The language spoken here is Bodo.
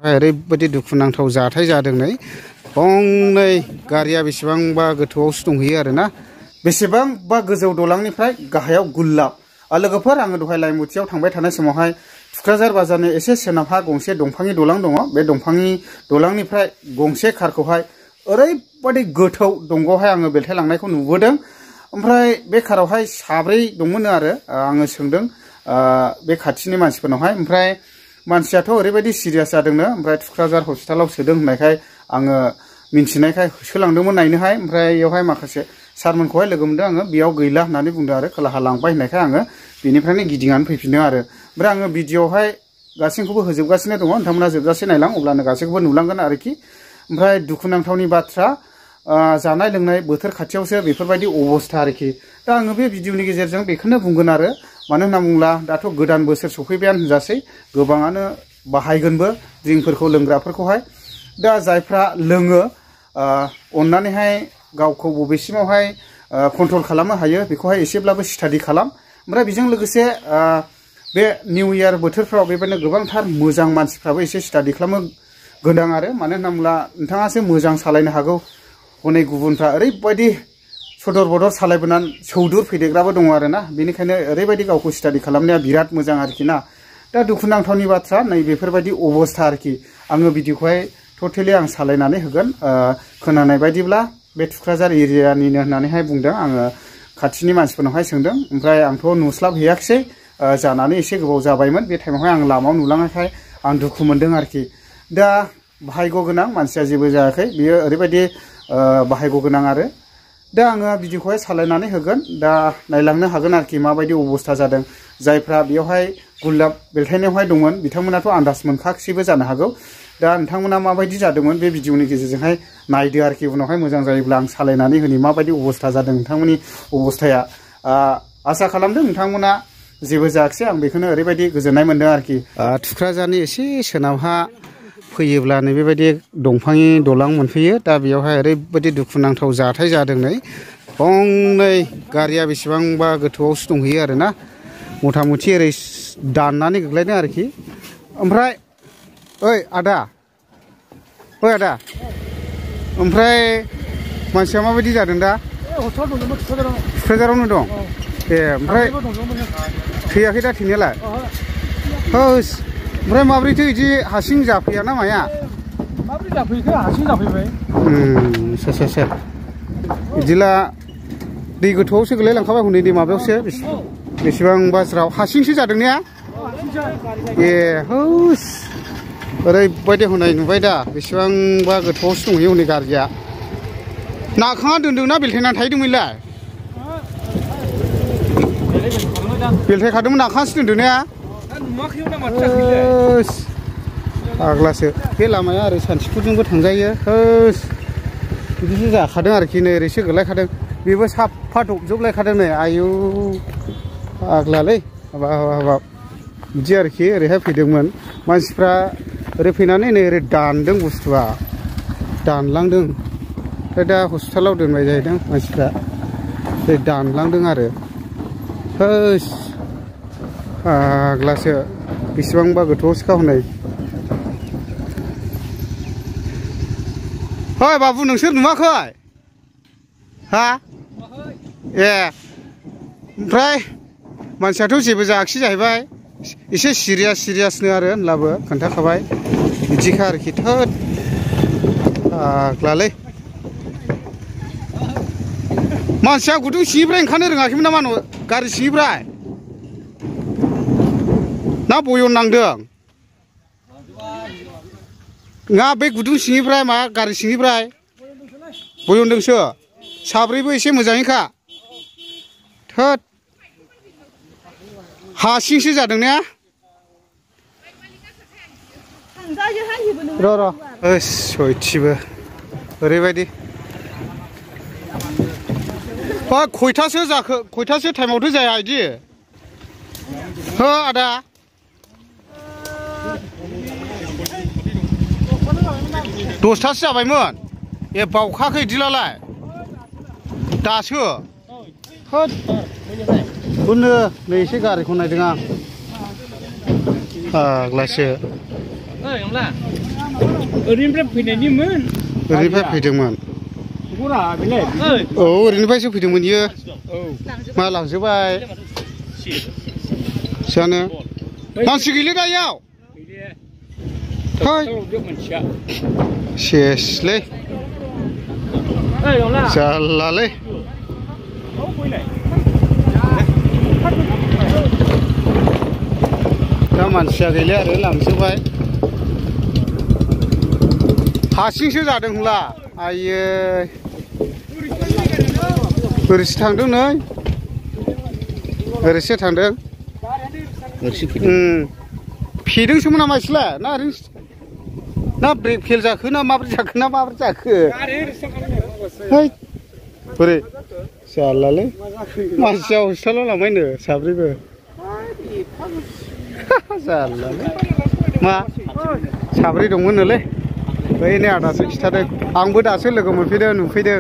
ओरैबायदि दुखुनांथाव जाथाय जादों नै गंनै गारिया बेसेबांबा गोथौआवसो दंहैयो आरोना बेसेबांबा गोजौ दलांनिफ्राय गाहायाव गुल्लाब लोगोफोर आङो दहाय लाइमुथियाव थांबाय थानाय समावहाय थुक्राझार बाजारनि एसे सोनाबहा गंसे दंफांनि दलां दङ बे दंफांनि दलांनिफ्राय गंसे कारखौहाय ओरैबायदि गोथौ दंगआवहाय आङो बेलथायलांनायखौ नुबोदों ओमफ्राय बे कारावहाय साब्रै दंमोन आरो आङो सोंदों बे खाथिनि मानसिफोरनावहाय ओमफ्राय मानसियाथ' ओरैबायदि सिरियास जादोंनो ओमफ्राय थुक्राझार हस्पिटालाव सोदों होननायखाय आङो मिन्थिनायखाय होसोलांदोंमोन नायनोहाय ओमफ्राय बेयावहाय माखासे सारमोनखौहाय लोगो मोनदों आङो बेयाव गैला होननानै बुंदों आरो खोलाहा लांबाय होननायखाय आङो बेनिफ्रायनो गिदिंनानै फैफिनदों आरो ओमफ्राय आङो भिडिअआवहाय गासैखौबो होजोबगासिनो दङ नोंथांमोना जोबजासे नायलां अब्लानो गासैखौबो नुलांगोन आरोखि ओमफ्राय दुखुनांथावनि बाथ्रा जानाय लोंनाय बोथोर खाथियावसो बेफोरबायदि अबस्था आरोखि दा आङो बे भिडिअनि गेजेरजों बेखौनो बुंगोन आरो मानो होनना बुङोब्ला दाथ' गोदान बोसोर सफैबायानो होनजासै गोबाङानो बाहायगोनबो ड्रिंकफोरखौ लोंग्राफोरखौहाय दा जायफ्रा लोङो अननानैहाय गावखौ बबेसिमावहाय कन्ट्रल खालामनो हायो बेखौहाय एसेब्लाबो स्टाडि खालाम ओमफ्राय बेजों लोगोसे बे निउ इयार बोथोरफ्राव बेबायदिनो गोबांथार मोजां मानसिफ्राबो एसे स्टाडि खालामनो गोनां आरो मानो होनना बुङोब्ला नोंथाङासो मोजां सालायनो हागौ हनै गुबुनफ्रा ओरैबायदि सदर बदर सालायबोनानै सौदुर फैदेरग्राबो दङ आरोना बेनिखायनो ओरैबायदि गावखौ स्टाडि खालामनाया बिराद मोजां आरोखि ना दा दुखुनांथावनि बाथ्रा नै बेफोरबायदि अबस्था आरोखि आङो भिडिअखौहाय टटेलि आं सालायनानै होगोन खोनानाय बायदिब्ला बे थुक्राझार एरियानिनो होननानैहाय बुंदों आङो खाथिनि मानसिफोरनावहाय सोंदों ओमफ्राय आंथ' नुस्लाबहैयाखिसै जानानै एसे गोबाव जाबायमोन बे टाइमावहाय आं लामायाव नुलांनायखाय आं दुखु मोनदों आरोखि दा भाग्य गोनां मानसिया जेबो जायाखै बियो ओरैबायदि भाग्य गोनां आरो दा आङो भिडिअखौहाय सालायनानै होगोन दा नायलांनो हागोन आरोखि माबायदि अबस्था जादों जायफ्रा बेयावहाय गुल्लाब बेलथायनायावहाय दंमोन बिथांमोनाथ' आन्दाज मोनखाखिसैबो जानो हागौ दा नोंथांमोना माबायदि जादोंमोन बे भिडिअनि गेजेरजोंहाय नायदो आरोखि उनावहाय मोजां जायोब्ला आं सालायनानै होनि माबायदि अबस्था जादों नोंथांमोननि अबस्थाया आसा खालामदों नोंथांमोना जेबो जायाखिसै आं बेखौनो ओरैबायदि गोजोननाय मोनदों आरोखि थुक्राझारनि एसे सोनाबहा फैयोब्ला नै बेबायदि दंफांनि दलां मोनफैयो दा बेयावहाय ओरैबायदि दुखुनांथाव जाथाय जादों नै गंनै गारिया बेसेबांबा गोथौआवसो दंहैयो आरोना मथा मथि ओरै दाननानै गोग्लैदों आरोखि ओमफ्राय ओइ आदा ओमफ्राय मानसिया माबायदि जादों दा थुक्राझारावनो दं ए ओमफ्राय थैयाखै दा थैनायालाय होस ओमफ्राय माब्रैथो बिदि हारसिं जाफैया ना माया माब्रै जाफैखो हारसिं जाफैबाय सेर बिदिला दै गोथौआवसो गोलैलांखाबाय हनै दै माबायावसो बेसेबांबा ज्राव हारसिंसो जादों ने ए होस ओरैबायदि हनै नुबाय दा बेसेबांबा गोथौआवसो दंहैयो हनै गारिया नाखाङा दोन्दोंना बेलथायनानै थाहैदोंमोनलाय बेलथायखादोंमोन नाखाङासो दोन्दों ने फाग्लासो बे लामाया ओरै सान्थिफुरजोंबो थांजायो होस बिदिसो जाखादों आरोखि नै ओरैसो गोलैखादों बेबो साफा दबजोबलायखादों नै आयु फाग्लालै हाबाब बिदि आरोखि ओरैहाय फैदोंमोन मानसिफ्रा ओरै फैनानै नै ओरै दानदों बुस्थुआ दानलांदों ओमफ्राय दा हस्पिटालाव दोनबाय जाहैदों मानसिफ्रा ओरै दानलांदों आरो होस फाग्लासो बेसेबांबा गोथौआवसोखा हनै ओइ बाबु नोंसोर नुवाखै हा ए ओमफ्राय मानसियाथ' जेबो जायाखिसै जाहैबाय एसे सिरियासनो आरो होनब्लाबो खोन्थाखाबाय बिदिखा आरोखि थोद फाग्लालै मानसिया गुदुं सिंनिफ्राय ओंखारनो रोङाखैमोन नामा गारि सिंनिफ्राय ना बयन नांदों नङा बे गुदुं सिंनिफ्राय मा गारि सिंनिफ्राय बयनदोंसो साब्रैबो एसे मोजाङैखा थोद हासिंसो जादों ने र' सयथिबो ओरैबायदि खयथासो जाखो खयथासो टाइमावथो जाया बिदि हो आदा दसथासो जाबायमोन ए बावखाखै बिदिलाय दासो होद बेखौनो नै एसे गारिखौ नायदों आं फाग्लासो ओरैनिफ्राय फैनायनिमोन ओरैनिफ्राय फैदोंमोन गरा बेलाय औ ओरैनिफ्रायसो फैदोंमोन इयो औ मा लांजोबबाय जानो मानसि गैले दायाव सेसलै जारलालै दा मानसिया गैले आरो लांजोबबाय हारसिंसो जादों होनला आयै ओरैसो थांदों नै ओरैसो थांदों फेदोंसोमोन नामा इसोरलाय ना ओरैनो ना ब्रेक फेल जाखो ना माबोरै जाखो ना माबोरै जाखो है बोरै जारलालै मानसिया हस्पिटालाव लांबायनो साब्रैबो जारलालै मा साब्रै दंमोननोलै बैनि आदासो खिथादों आंबो दासो लोगो मोनफैदों नुफैदों